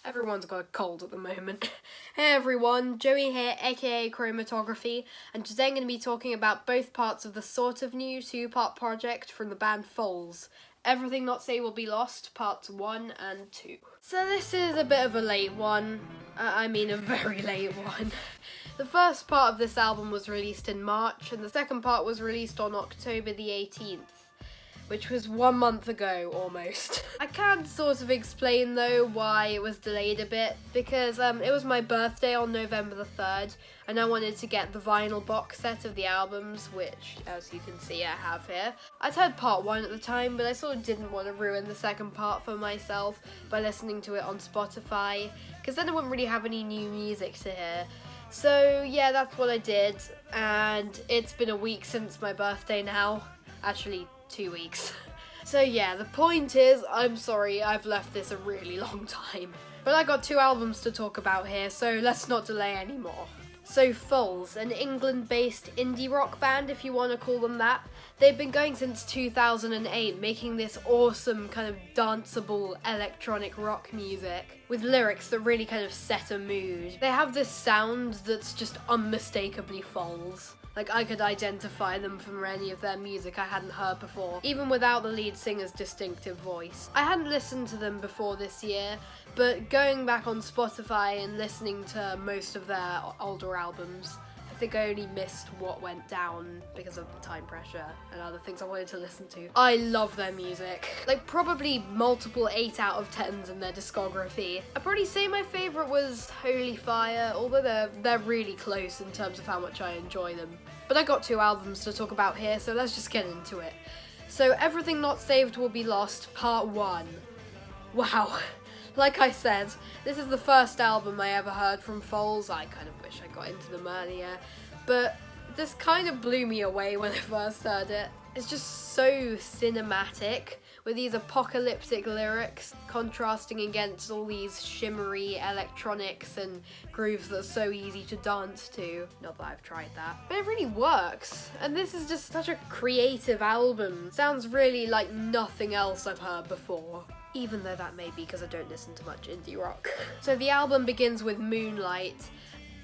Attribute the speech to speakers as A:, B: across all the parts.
A: Everyone's got a cold at the moment. Hey everyone, Joey here, aka Chromatography, and today I'm going to be talking about both parts of the sort of new two-part project from the band Foals. Everything Not Say Will Be Lost, parts 1 and 2. So this is a bit of a late one. I mean a very late one. The first part of this album was released in March, and the second part was released on October the 18th. Which was 1 month ago, almost. I can't sort of explain, though, why it was delayed a bit, because it was my birthday on November the 3rd, and I wanted to get the vinyl box set of the albums, which, as you can see, I have here. I'd heard part 1 at the time, but I sort of didn't want to ruin the second part for myself by listening to it on Spotify, because then I wouldn't really have any new music to hear. So, yeah, that's what I did, and it's been a week since my birthday now. Actually, 2 weeks. So yeah, the point is, I'm sorry I've left this a really long time. But I got 2 albums to talk about here, so let's not delay anymore. So Foals, an England-based indie rock band, if you want to call them that. They've been going since 2008, making this awesome kind of danceable electronic rock music with lyrics that really kind of set a mood. They have this sound that's just unmistakably Foals. Like, I could identify them from any of their music I hadn't heard before, even without the lead singer's distinctive voice. I hadn't listened to them before this year, but going back on Spotify and listening to most of their older albums, I think I only missed What Went Down because of time pressure and other things I wanted to listen to. I love their music. Like, probably multiple 8 out of 10s in their discography. I'd probably say my favourite was Holy Fire, although they're really close in terms of how much I enjoy them. But I got 2 albums to talk about here, so let's just get into it. So Everything Not Saved Will Be Lost, Part 1. Wow. Like I said, this is the first album I ever heard from Foals. I kind of wish I got into them earlier, but this kind of blew me away when I first heard it. It's just so cinematic, with these apocalyptic lyrics contrasting against all these shimmery electronics and grooves that are so easy to dance to. Not that I've tried that. But it really works, and this is just such a creative album. Sounds really like nothing else I've heard before. Even though that may be because I don't listen to much indie rock. So the album begins with Moonlight,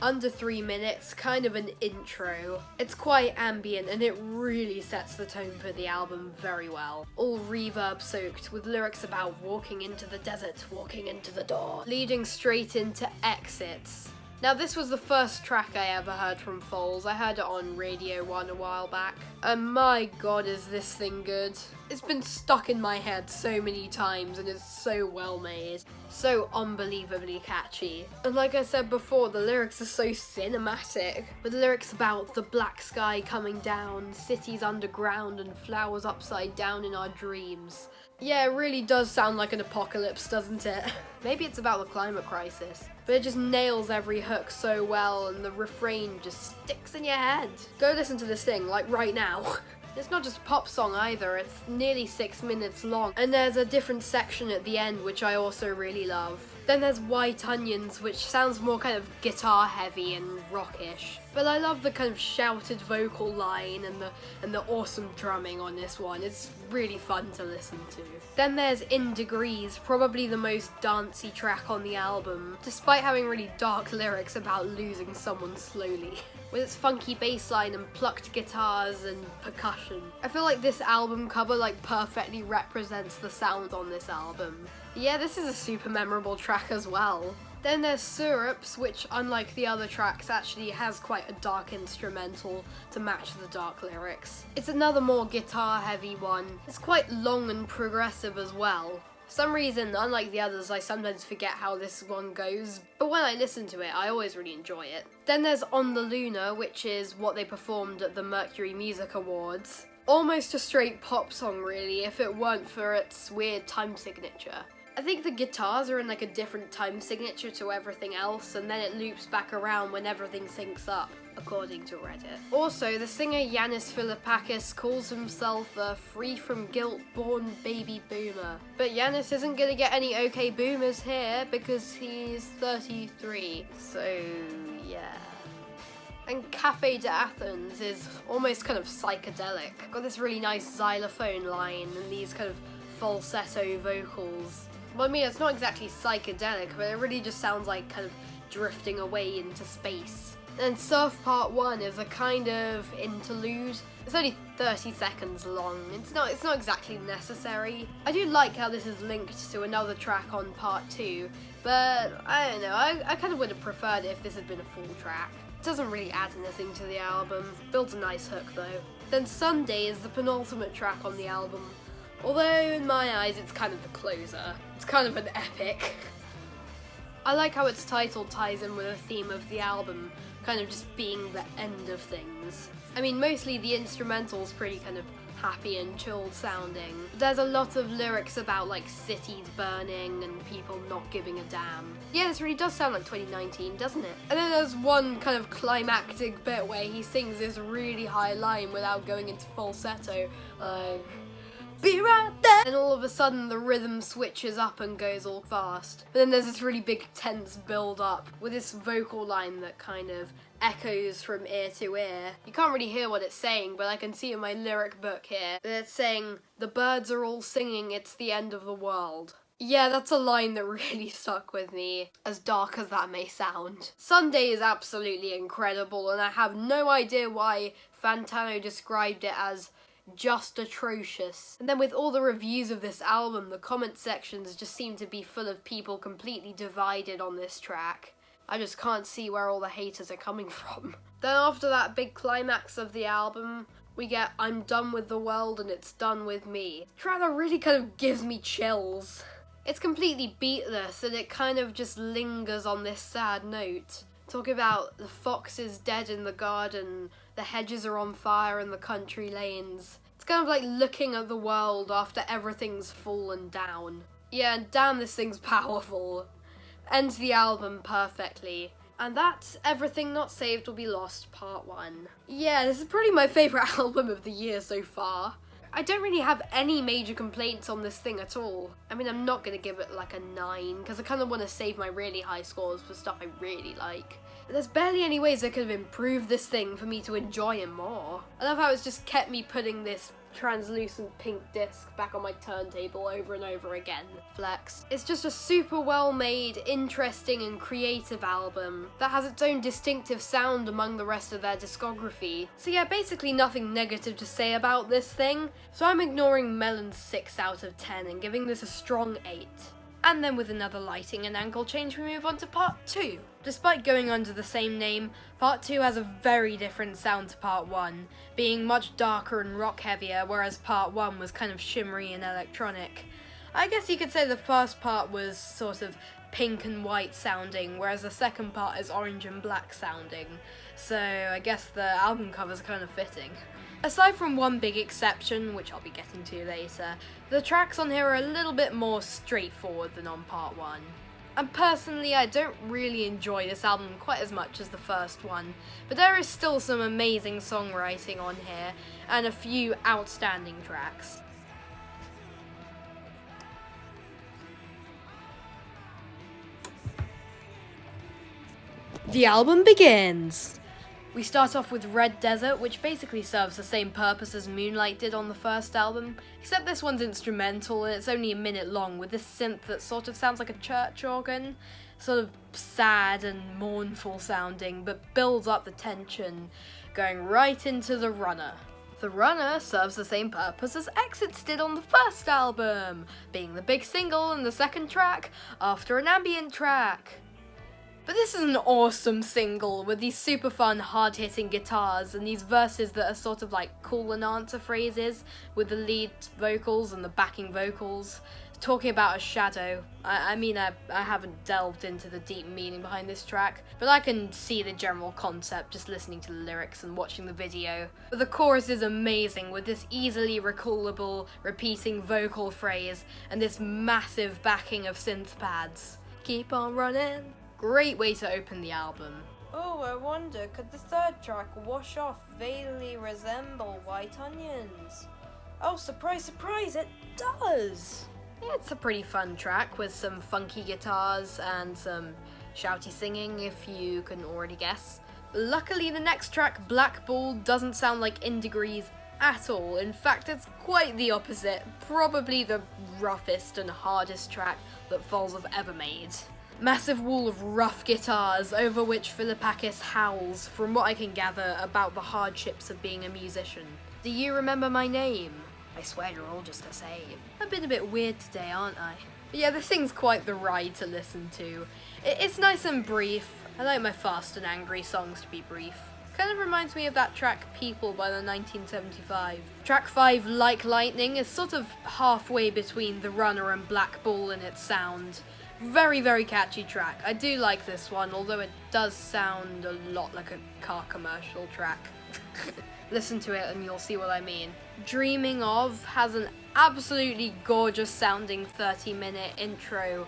A: under 3 minutes, kind of an intro. It's quite ambient and it really sets the tone for the album very well. All reverb soaked with lyrics about walking into the desert, walking into the door, leading straight into Exits. Now this was the first track I ever heard from Foals. I heard it on Radio 1 a while back. And my god, is this thing good. It's been stuck in my head so many times and it's so well made. So unbelievably catchy. And like I said before, the lyrics are so cinematic. With lyrics about the black sky coming down, cities underground and flowers upside down in our dreams. Yeah, it really does sound like an apocalypse, doesn't it? Maybe it's about the climate crisis. But it just nails every hook so well and the refrain just sticks in your head. Go listen to this thing, like right now. It's not just a pop song either, it's nearly 6 minutes long. And there's a different section at the end which I also really love. Then there's White Onions, which sounds more kind of guitar heavy and rockish. But I love the kind of shouted vocal line and the awesome drumming on this one. It's really fun to listen to. Then there's In Degrees, probably the most dancey track on the album, despite having really dark lyrics about losing someone slowly. With its funky bass line and plucked guitars and percussion. I feel like this album cover perfectly represents the sound on this album. Yeah, this is a super memorable track as well. Then there's Syrups, which unlike the other tracks actually has quite a dark instrumental to match the dark lyrics. It's another more guitar heavy one. It's quite long and progressive as well. For some reason, unlike the others, I sometimes forget how this one goes, but when I listen to it, I always really enjoy it. Then there's On the Luna, which is what they performed at the Mercury Music Awards. Almost a straight pop song really, if it weren't for its weird time signature. I think the guitars are in a different time signature to everything else, and then it loops back around when everything syncs up, according to Reddit. Also, the singer Yanis Philippakis calls himself a free from guilt born baby boomer. But Yanis isn't gonna get any okay boomers here because he's 33, so yeah. And Cafe de Athens is almost kind of psychedelic. Got this really nice xylophone line and these kind of falsetto vocals. Well, I mean, it's not exactly psychedelic, but it really just sounds like kind of drifting away into space. And Surf Part 1 is a kind of interlude. It's only 30 seconds long. It's not exactly necessary. I do like how this is linked to another track on Part 2, but I don't know, I kind of would have preferred it if this had been a full track. It doesn't really add anything to the album. Builds a nice hook though. Then Sunday is the penultimate track on the album. Although in my eyes it's kind of the closer. It's kind of an epic. I like how its title ties in with the theme of the album, kind of just being the end of things. I mean, mostly the instrumental's pretty kind of happy and chilled sounding. There's a lot of lyrics about like cities burning and people not giving a damn. Yeah, this really does sound like 2019, doesn't it? And then there's one kind of climactic bit where he sings this really high line without going into falsetto, like, be right there! And all of a sudden the rhythm switches up and goes all fast. But then there's this really big tense build up with this vocal line that kind of echoes from ear to ear. You can't really hear what it's saying, but I can see in my lyric book here that it's saying, the birds are all singing, it's the end of the world. Yeah, that's a line that really stuck with me, as dark as that may sound. Sunday is absolutely incredible, and I have no idea why Fantano described it as just atrocious. And then with all the reviews of this album, the comment sections just seem to be full of people completely divided on this track. I just can't see where all the haters are coming from. Then after that big climax of the album, we get I'm done with the world and it's done with me. A track that really kind of gives me chills. It's completely beatless and it kind of just lingers on this sad note. Talking about the fox is dead in the garden, the hedges are on fire in the country lanes. It's kind of like looking at the world after everything's fallen down. Yeah, and damn, this thing's powerful. Ends the album perfectly. And that's Everything Not Saved Will Be Lost, Part 1. Yeah, this is probably my favourite album of the year so far. I don't really have any major complaints on this thing at all. I mean, I'm not going to give it like a 9, because I kind of want to save my really high scores for stuff I really like. There's barely any ways I could have improved this thing for me to enjoy it more. I love how it's just kept me putting this translucent pink disc back on my turntable over and over again. Flex. It's just a super well made, interesting and creative album that has its own distinctive sound among the rest of their discography. So yeah, basically nothing negative to say about this thing, so I'm ignoring Melon's 6 out of 10 and giving this a strong 8. And then with another lighting and angle change, we move on to Part 2. Despite going under the same name, Part 2 has a very different sound to Part 1, being much darker and rock heavier, whereas Part 1 was kind of shimmery and electronic. I guess you could say the first part was sort of pink and white sounding, whereas the second part is orange and black sounding. So I guess the album cover's kind of fitting. Aside from one big exception, which I'll be getting to later, the tracks on here are a little bit more straightforward than on Part 1. And personally, I don't really enjoy this album quite as much as the first one, but there is still some amazing songwriting on here, and a few outstanding tracks. The album begins! We start off with Red Desert, which basically serves the same purpose as Moonlight did on the first album, except this one's instrumental and it's only a minute long with this synth that sort of sounds like a church organ, sort of sad and mournful sounding, but builds up the tension, going right into The Runner. The Runner serves the same purpose as Exits did on the first album, being the big single and the second track after an ambient track. But this is an awesome single with these super fun, hard-hitting guitars and these verses that are sort of like call and answer phrases with the lead vocals and the backing vocals, talking about a shadow. I mean, I haven't delved into the deep meaning behind this track, but I can see the general concept just listening to the lyrics and watching the video. But the chorus is amazing with this easily recallable, repeating vocal phrase and this massive backing of synth pads. Keep on running. Great way to open the album. Oh, I wonder, could the third track wash off vaguely resemble White Onions? Oh, surprise, surprise, it does! Yeah, it's a pretty fun track with some funky guitars and some shouty singing, if you couldn't already guess. Luckily, the next track, Blackball, doesn't sound like In Degrees at all. In fact, it's quite the opposite. Probably the roughest and hardest track that Foals have ever made. Massive wall of rough guitars over which Philippakis howls, from what I can gather, about the hardships of being a musician. Do you remember my name? I swear you're all just the same. I've been a bit weird today, aren't I? But yeah, this thing's quite the ride to listen to. It's nice and brief. I like my fast and angry songs to be brief. Kind of reminds me of that track People by the 1975. Track 5, Like Lightning, is sort of halfway between The Runner and Black Bull in its sound. Very, very catchy track. I do like this one, although it does sound a lot like a car commercial track. Listen to it and you'll see what I mean. Dreaming Of has an absolutely gorgeous sounding 30-minute intro,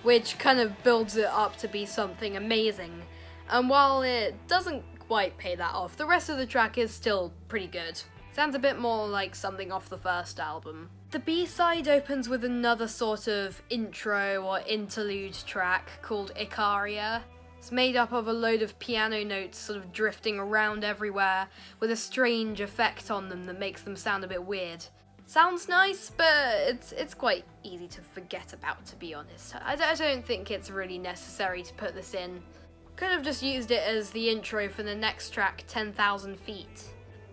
A: which kind of builds it up to be something amazing. And while it doesn't quite pay that off, the rest of the track is still pretty good. Sounds a bit more like something off the first album. The B-side opens with another sort of intro or interlude track called Icaria. It's made up of a load of piano notes sort of drifting around everywhere with a strange effect on them that makes them sound a bit weird. Sounds nice, but it's quite easy to forget about, to be honest. I don't think it's really necessary to put this in. Could have just used it as the intro for the next track, 10,000 Feet.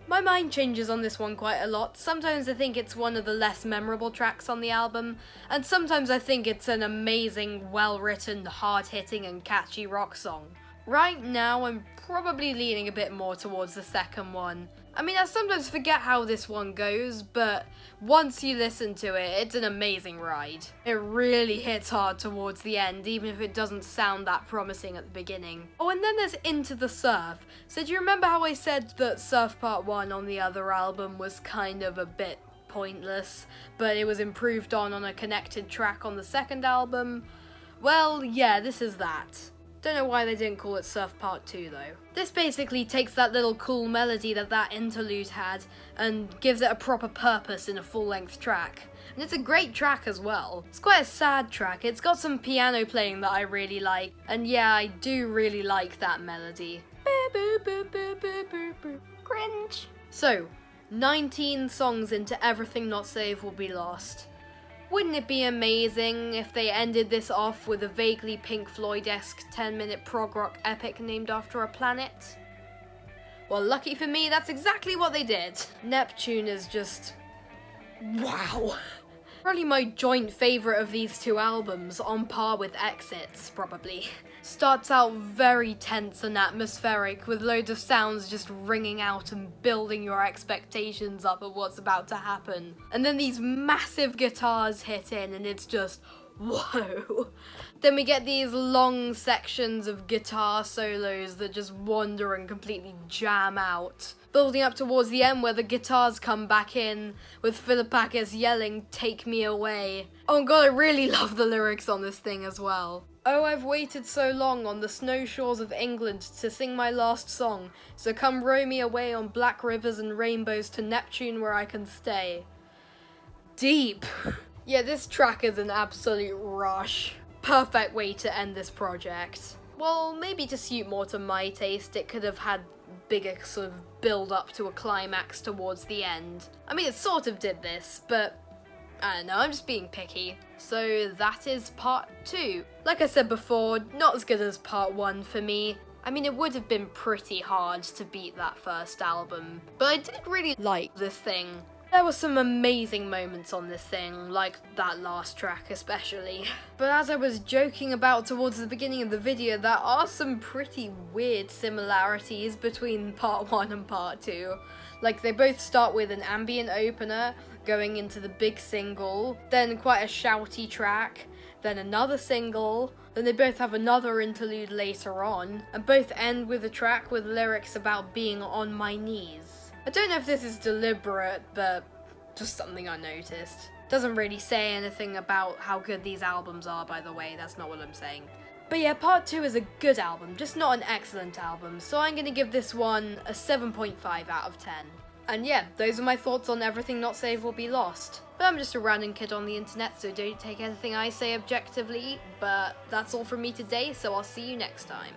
A: My mind changes on this one quite a lot. Sometimes I think it's one of the less memorable tracks on the album, and sometimes I think it's an amazing, well-written, hard-hitting and catchy rock song. Right now, I'm probably leaning a bit more towards the second one. I mean, I sometimes forget how this one goes, but once you listen to it, it's an amazing ride. It really hits hard towards the end, even if it doesn't sound that promising at the beginning. Oh, and then there's Into the Surf. So do you remember how I said that Surf Part 1 on the other album was kind of a bit pointless, but it was improved on a connected track on the second album? Well, yeah, this is that. Don't know why they didn't call it Surf Part 2 though. This basically takes that little cool melody that interlude had and gives it a proper purpose in a full-length track. And it's a great track as well. It's quite a sad track. It's got some piano playing that I really like. And yeah, I do really like that melody. Cringe. So, 19 songs into Everything Not Safe Will Be Lost. Wouldn't it be amazing if they ended this off with a vaguely Pink Floyd-esque 10-minute prog rock epic named after a planet? Well, lucky for me, that's exactly what they did. Neptune is just... wow. Probably my joint favourite of these two albums, on par with Exits, probably. Starts out very tense and atmospheric, with loads of sounds just ringing out and building your expectations up of what's about to happen. And then these massive guitars hit in and it's just, whoa. Then we get these long sections of guitar solos that just wander and completely jam out. Building up towards the end where the guitars come back in with Philippakis yelling, "Take me away." Oh god, I really love the lyrics on this thing as well. Oh, I've waited so long on the snow shores of England to sing my last song, so come row me away on black rivers and rainbows to Neptune where I can stay. Deep. Yeah, this track is an absolute rush. Perfect way to end this project. Well, maybe to suit more to my taste, it could have had bigger sort of build up to a climax towards the end. I mean, it sort of did this, but I don't know, I'm just being picky. So that is part 2. Like I said before, not as good as part 1 for me. I mean, it would have been pretty hard to beat that first album, but I did really like this thing. There were some amazing moments on this thing, like that last track especially. But as I was joking about towards the beginning of the video, there are some pretty weird similarities between part 1 and part 2. Like, they both start with an ambient opener, going into the big single, then quite a shouty track, then another single, then they both have another interlude later on, and both end with a track with lyrics about being on my knees. I don't know if this is deliberate, but just something I noticed. Doesn't really say anything about how good these albums are, by the way, that's not what I'm saying. But yeah, part 2 is a good album, just not an excellent album, so I'm gonna give this one a 7.5 out of 10. And yeah, those are my thoughts on Everything Not Saved Will Be Lost. But I'm just a random kid on the internet, so don't take anything I say objectively, but that's all from me today, so I'll see you next time.